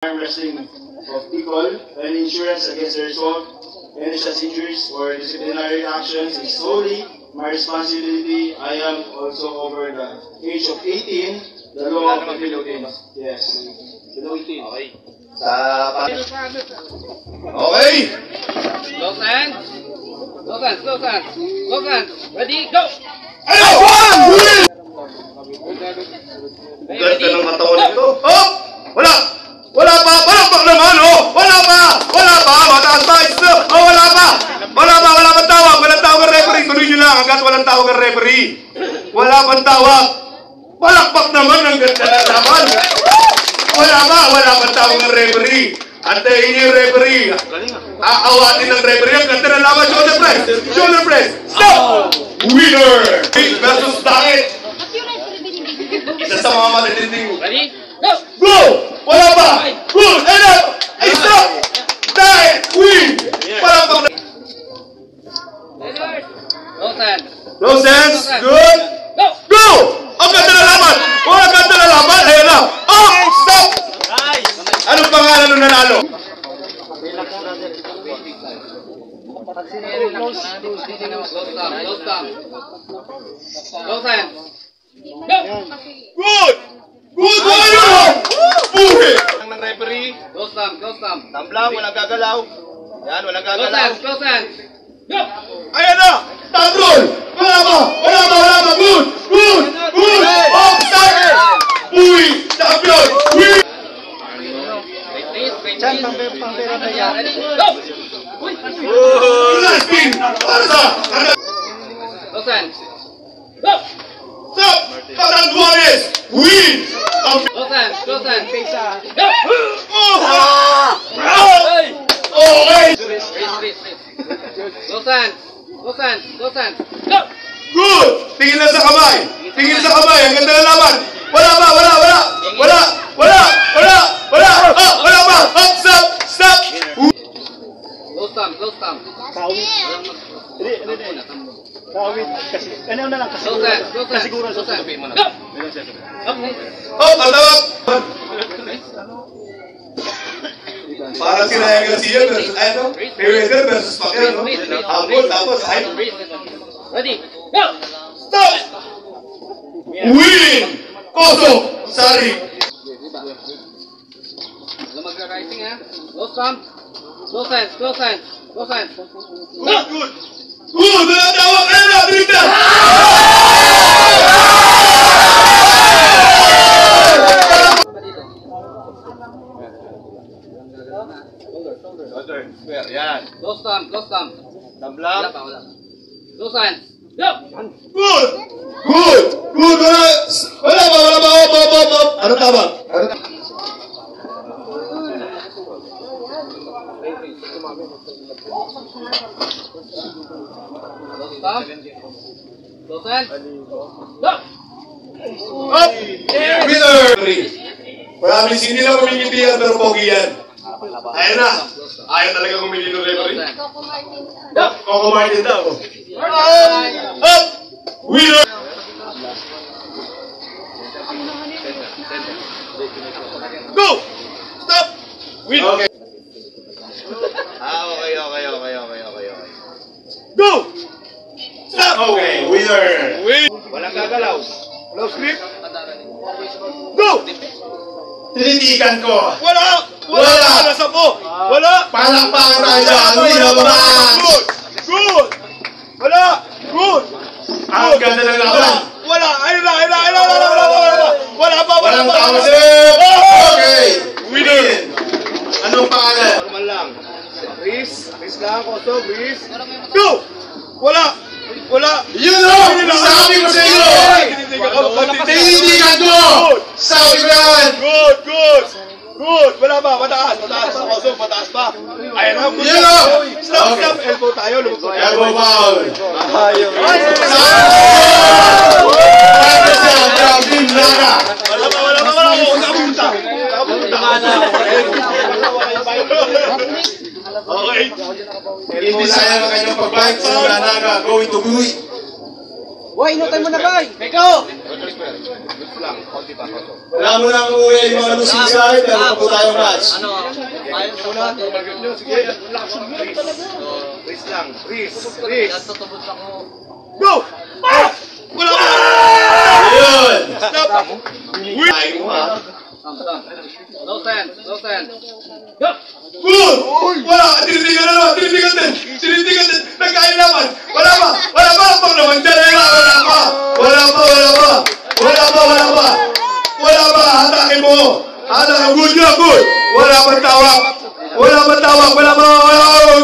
arm wrestling of people and insurance against the result, any such injuries or disciplinary actions is solely my responsibility. I am also over the age of 18, the law of the Philippines. Yes. Below 18. Okay. Okay. Close hands. Close hands. Close hands. Close hands. Ready? Go! Ayaw! One! Ganda ng katawan nito. Oh! Wala! Wala pa! Wala pa naman! Oh! Wala pa! Wala pa! Mataas pa! Oh! Wala pa! Wala pa! Wala pang tawag! Walang tawag ang referee! Tuloy nyo lang hanggat walang tawag ang referee! Wala pang tawag! Palakpak naman ang ganda ng laban! Wala pa! Wala pang tawag ang referee! Antayin niyo yung referee! Aawatin ng referee ang ganda ng laban! Shoulder press! Shoulder press! Stop! Winner! Big versus Dangit! Isa sa mga matitinding. Ready? Go! Go! Wala pa! Good! Enough! Ay, stop! Dahil! Win! Parang pag... Close hands. Close hands. Good! Go! Go! Ang ganda na laban! Wala ganda na laban! Ayan na! Oh! Stop! Anong pangalan nung nanalo? Close hands. Go! Good! Good! Ayun! Buhi! Ng referee, Close thumb. Close thumb. tamblang, walang gagalaw. Yan, walang Close gagalaw. hands. Close hands. Go! Ayan na! Tatrol! Wala pa! Wala pa! Wala pa! Good! Good! Good! Offside! Buhi! Champion! Win! Ready? Go! Last spin! Para sa... Close hands. Go! Stop! Catanduanes! Win! Close hands. Close hands. Go! Okay! Raise. Close hands. Close hands. Close hands. Go! Good! Tingin lang sa kamay! Tingin sa kamay! Ang ganda ng laban! Wala pa! Wala! Wala! Wala! Wala! Wala! Wala! Oh! Wala pa! Oh! Stop! Stop! Close thumb. Close thumb. Kawit, kasi, ano na lang, Close hands. Close hands. kasiguran sa Close hands. sabi mo na. Go! Oh! Tatawag! Parang si Ryan Garcia versus ano? Mayweather versus Pacquiao, no? Habol, tapos ay... Ready? Go! Stop! Win! Koso! Sari! Huwag mag-rising ha. Close thumb. Close hands. Close hands. Close hands. Good! Good! Good! Natawag kayo na! Drita! Square, yan. Close thumb. Close thumb. Tamblang. Wala pa. Wala. Close hands. Go! Good! Good! Good! Wala! Wala pa! Wala pa! Op! Op! Op! Op! Ano tama? Ano tama? Close thumb. Close hands. Go! Up! Winner! Marami hindi lang kumingiti yan pero pogi yan. Ayun na! Ayaw talaga kumili ng referee. Coco Martin daw. Up! Winner! Go! Stop! Win! Okay. Okay. Go! Stop! Okay, winner! Win! Walang gagalaw. Close grip. Go! Tinitigan ko. Wala! Wala! Nasa po! Wala! Palakpakan tayo dyan! Winner ba? Good! Good! Wala! Good! Ang ganda ng laban! Wala! Ayun na! Wala pa! Walang tama sir! Okay! Winner! Anong pangalan? Normal lang. Breeze lang, Koso, breeze. Go! Wala! Yun o! Sabi ko sa iyo! Tinitigan ko! Sabi ko yan! Good! Wala pa, mataas pa, Koso, mataas pa. Ayan na, good. Yun o! Stop, elbow tayo, lumabas tayo. Elbow foul! Ayaw. Wala pa, nakapunta. Okay. Hindi sayang ang kanyang pag-bike sa Lanaga going to Buhi. Boy, inutay mo na, boy! Ikaw! Wala mo nang uwi yung mga losing side, pero po tayong match. Ayun sa pati. Sige, lakas mo talaga. Freeze lang, freeze. Natutubos ako. Go! Wala ba? Ayun! Stop! Ay mo ha. No sense, no sense. Good! Wala! Tinitigan na naman! Tinitigan din! Tinitigan din! Nagkain naman! Wala pa! Wala pa! Pag naman dyan! Wala pa! Wala pa! Wala pa! Wala pa! Wala pa! Wala pa! Hatakin mo! Hatakin! Good na! Good! Wala pa tawag! Wala pa tawag! Wala pa! Wala pa! Oy!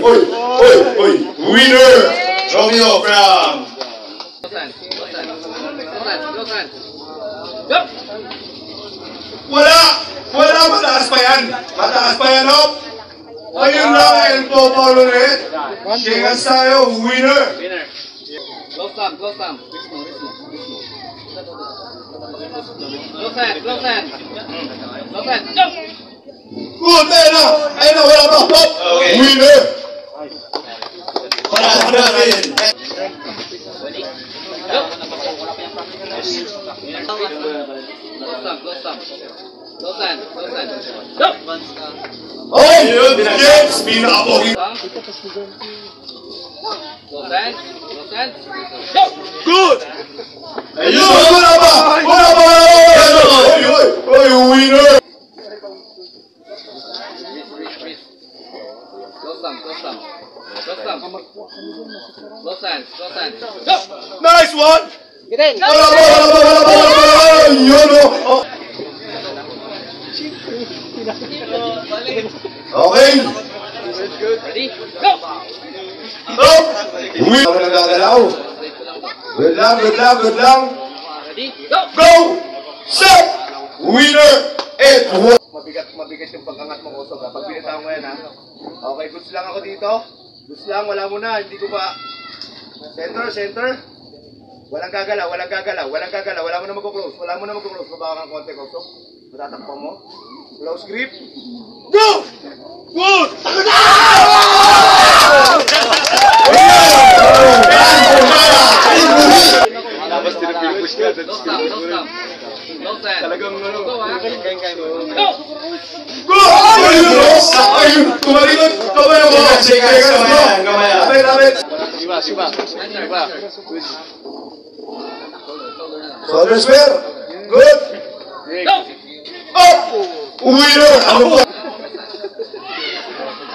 Oy! Oy! Oy! Winner! Romeo from... No sense, no sense. No sense, no sense. Go! Wala! Wala! Mataas pa yan! Mataas pa yan, oh! Ayun lang! Elbow power ulit! Shakas tayo! Winner! Winner. Close thumb, close thumb. Close hand, close hand. Close hand. Go! Good! Ayun na! Ayun na! Wala pa! Hop! Okay. Winner! Para natin. Go! Close thumb, close thumb. Close hand, close hand. Go! Oh! James! Pinapogi! Close hand, close hand. Go! Good! Ayun! Wala pa! Wala pa! Wala pa! Oy! Oy! Oy! Winner! Freeze. Close thumb, close thumb. Close thumb. Close hand, close hand. Go! Nice one! Wala pa! Wala pa! Wala pa! Wala pa! Ayun! Oh! Okay! Ready? Go! Oh! Winner! Ako nagagalaw! Good lang! Good lang! Good lang! Ready? Go! Go! Set! Winner! Edward! Mabigat yung pag-angat mo, Kusog. Pag pinitaw mo yan, ha? Okay, goods lang ako dito. Goods lang, wala mo na. Hindi ko pa... Center. Walang gagalaw. Wala mo na mag-close. Mabaka kang konti, Kusog. Matatakpan mo. Close grip. Go! Good! Tapos tinapilipush ka. Close thumb, close thumb. Close hand. Talagang ano. Go, ha? Go! Go! Ayun! Ayun! Tumalikod! Kamay mo! Kamay! Lapit! Siba. Shoulder square! Good! Go! Up! Winner! Ano ba?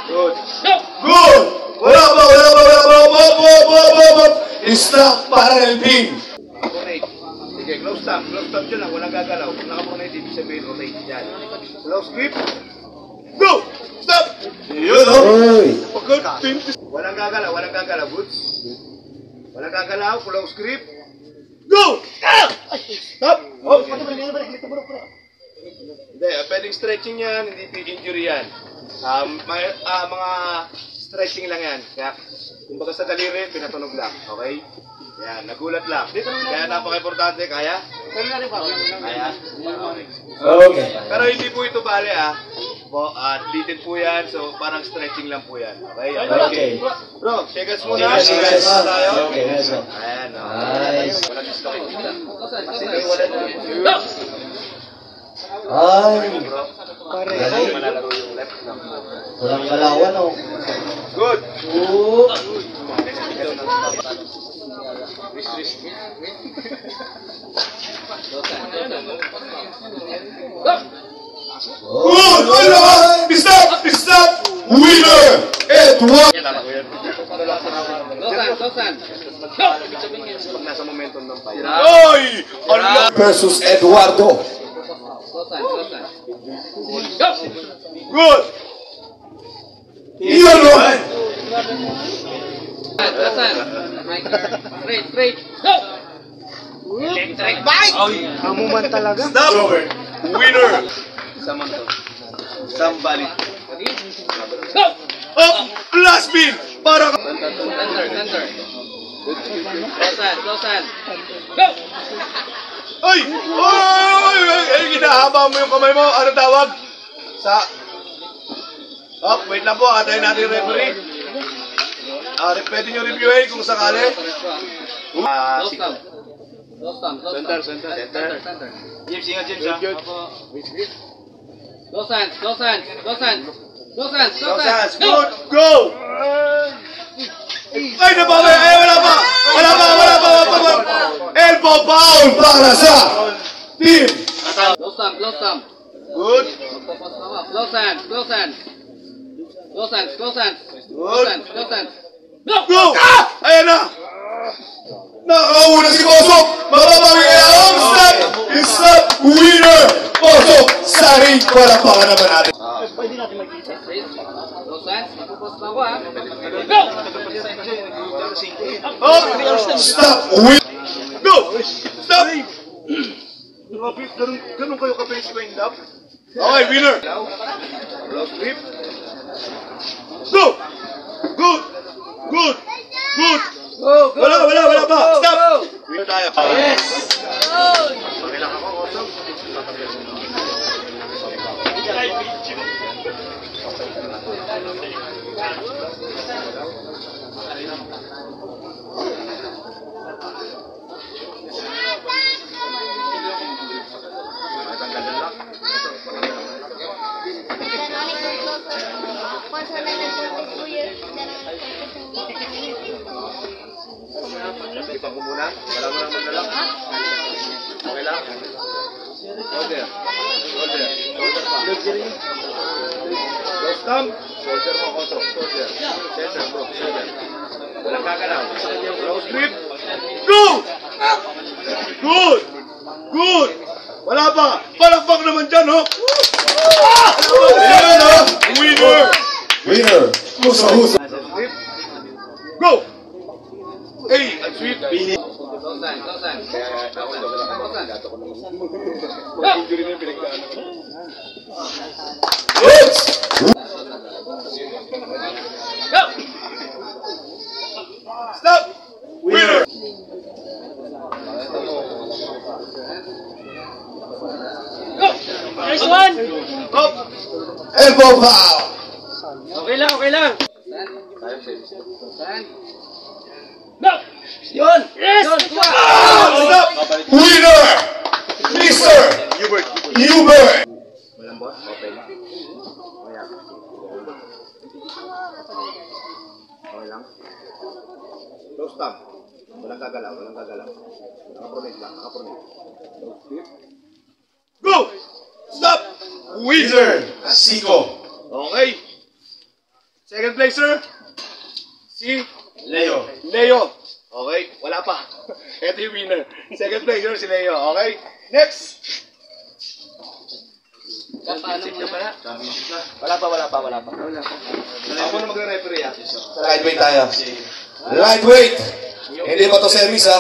Good. Go! Good! Wala pa! Stop para ng pin! Rotate. Sige, close stop dyan lang. Walang gagalaw. Kung nakapunay, ibig sabihin, rotate. Yan. Close grip. Go! Stop! Yun, oh! Walang gagalaw. Goods. Walang gagalaw. Close grip. Go! Stop! Oh. Hindi, pwedeng stretching yan. Hindi injury yan. Mga stretching lang yan. Kaya, kumbaga sa daliri, pinatunog lang. Okay? Yan, nagulat lang. Kaya napaka-importante. Kaya? Kaya? Okay. Pero hindi po ito bale Atlitin po yan, so parang stretching lang po yan. Okay? Okay. Bro, shake us muna. Okay, Shake us muna tayo. Okay, let's go. Ayan, Nice. Walang gusto ko. Close hand, Kasi close wala hand. na. Go! Ay! Pare. Malalaro yung left. Walang galawan, oh. Good. Good! Go! Good! Wala! Stop! Winner! Edward! Close hand. Go! Pag nasa momentum ng fight. Oy! Versus Eduardo. Close hand. Go! Good! Yun, oh! Close hand. Straight. Go! Electric bike! Stop! Winner! Saman to. Somebody. Go! Up! Last pin! Para ka... Center. Close hand. Go! Ay! Ay! Ginahaba mo yung kamay mo. Ano tawag? Wait lang po. Atayin natin yung referee. Pwede nyo reviewin kung sakali. Close down. Close thumb, close Center, thumb. center. Center. James, ingat James ha. Good. Close hands, close hands, close hands. Close hands, close Close hands. hands, good. Go! Ay, nabawi! Ay, wala pa! Wala pa! Elbow foul para sa team! Close thumb, close thumb. Good. Magpapos na ba? Close hands, close hands. Close hands, close hands. Close Good. hands, close hands. Go! Ayan na! Nakauna si Kosok! Mababawi kaya ang stop! Stop! Winner! Kosok! Sari! Palakpakan naman natin. Close hands, magpapos na ba? Go! Oh! Stop! Win! Go! Stop! Ganun kayo ka-face wind up? Okay, winner! Close grip. Go! Good! Good! Good! Go, go! Wala pa! Stop! Winner tayo. Yes! Kailangan ko also. Ipang ko muna. Wala mo nang magdala. Okay lang? Shoulder. Shoulder. Shoulder pa. Close thumb. Shoulder mo ko. Shoulder. Center bro. Shoulder. Walang gagalaw. Close grip. Go! Good! Good! Wala pa! Palakpak naman dyan, ho! Ayan, ho! Winner! Winner, husa-husa. Grip. Go! Hey, ang sweet! Close hands, close hands. Kaya ako ito. Close hands. Injury na yung pinagdaan. Go! Stop! Winner! Go! Nice one! Up! Elbow foul. Okay lang, okay lang. Close hand. Go! Yun! Yes! Yun! Stop! Winner, Mr. Hubert. Walang boss? Okay lang. Okay lang. Close thumb. Walang gagalaw. Walang gagalaw. Nakapronet lang. Nakapronet. Close grip. Go! Stop! Winner! Siko. Okay. Second placer. Si Leo. Leo. Okay, wala pa. Ito yung winner. Second placer si Leo. Okay? Next! Wala pa. Ako na magre-referee ah. Sa lightweight tayo. Lightweight. Hindi pa to service, ha?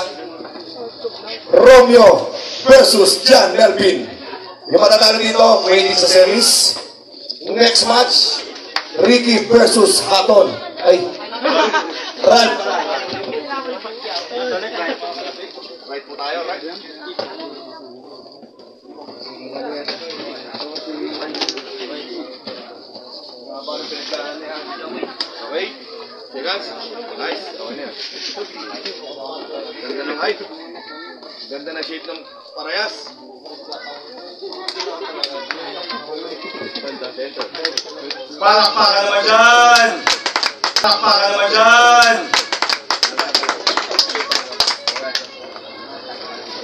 Romeo versus John Melvin. Yung matatalo dito, waiting sa service. Next match, Ricky versus Haton. Ay, Ran. Right po tayo, right? Okay. Seconds. Nice. Okay na yan. Ganda ng height. Ganda na shape ng parehas. Ganda, center. Palakpakan naman dyan! Palakpakan naman dyan!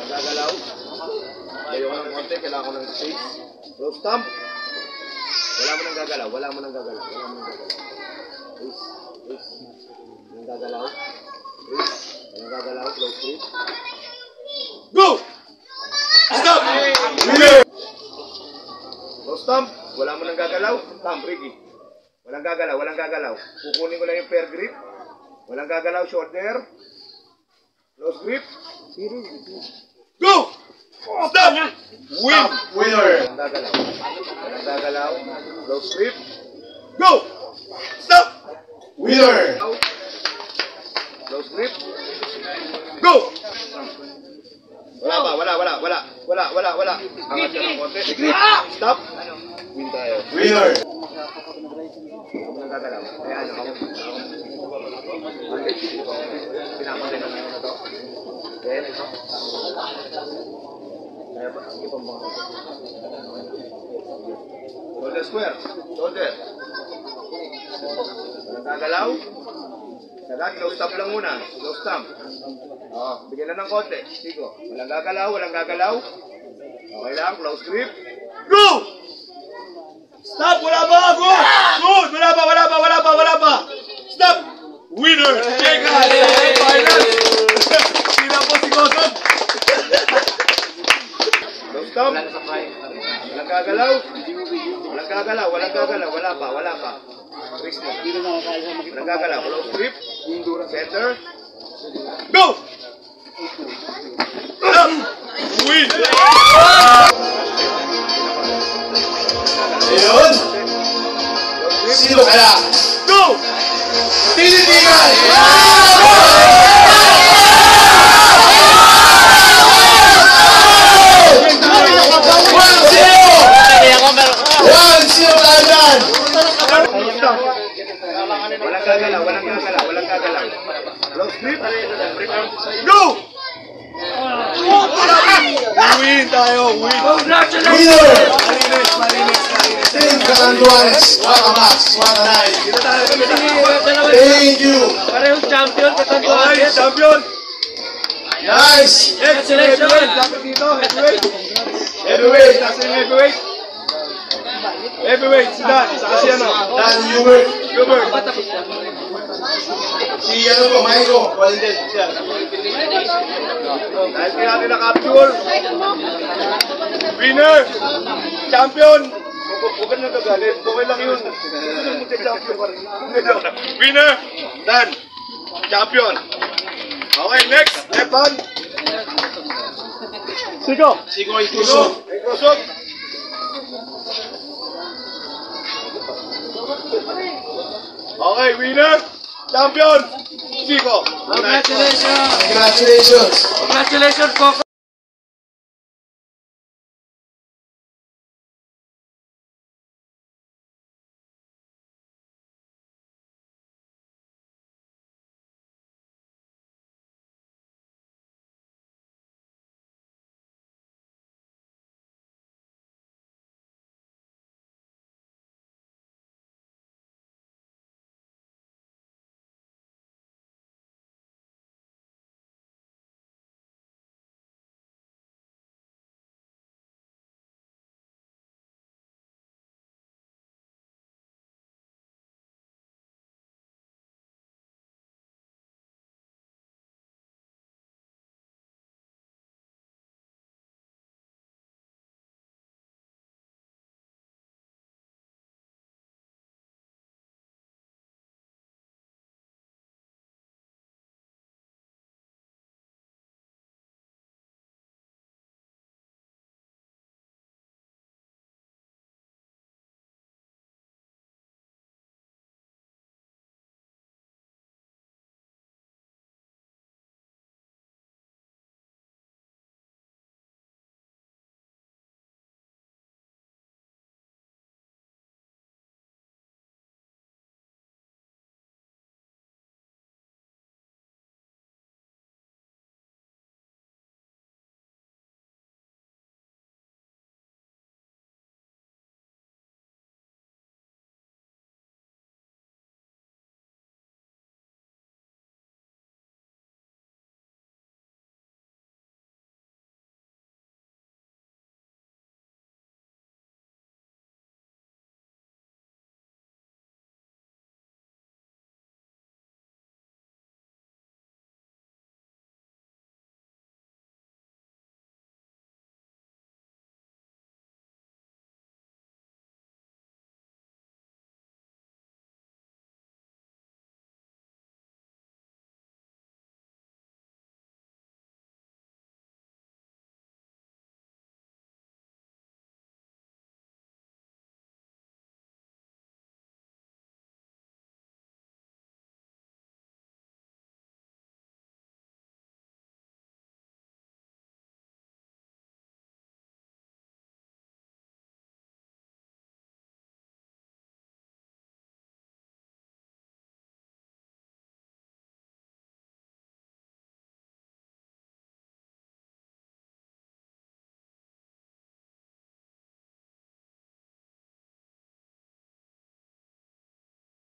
Gagalaw. Ayaw ko ng konti, kailangan ko ng space. Close thumb. Wala mo nang gagalaw. Please. Walang gagalaw. Close grip. Go! Stop! Winner! Close thumb. Wala mo nang gagalaw. Thumb, Ricky. Walang gagalaw. Kukunin ko lang yung fair grip. Walang gagalaw, shoulder. Close grip. Go! Stop! Win! Winner! Walang gagalaw. Close grip. Go! Stop! Winner! Close grip. Go! Wala. Angat ka ng konti. Stop. Win tayo. Winner! Huwag mo nang gagalaw. Kaya ano, ako. Pinapatay na lang to. Then, Shoulder square. Shoulder. Nagagalaw. Slow stamp lang muna. Slow stamp. Bigyan na ng konti. Sigo. Walang gagalaw, walang gagalaw. Okay lang, close grip. Go! Stop! Wala pa! Go! Good! Wala pa! Stop! Winner! Check out! Final! Sila po si Gosod! Slow stamp. Walang gagalaw. Wala pa. Twist mo. Walang gagalaw. Close grip. Center. Go! Win! Ayun. Sino kaya? Go! Tinitingan! Walang gagalaw. Close grip. Go! Win tayo! Win! Winner! Team Catanduanes. What a match. What a night. Thank you. Parehong champion, Okay, Catanduanes. champion! Nice. Congratulations. Lapit dito, heavyweight! Heavyweight! Nasa yung heavyweight! Heavyweight, si Dan. Saka si ano? Dan Hubert. Gilbert. Si ano po, Maiko. Walden. Siya. Dahil kaya natin na-capture. Winner! Champion! Huwag ka na nagalit. Okay lang yun. Champion pa rin. Winner! Dan! Champion! Okay, next. Stefan! Sigo! Sigo Ikuso. Microsoft! Okay, winner! Champion! Sigo! Congratulations. Congratulations. Congratulations, Coco.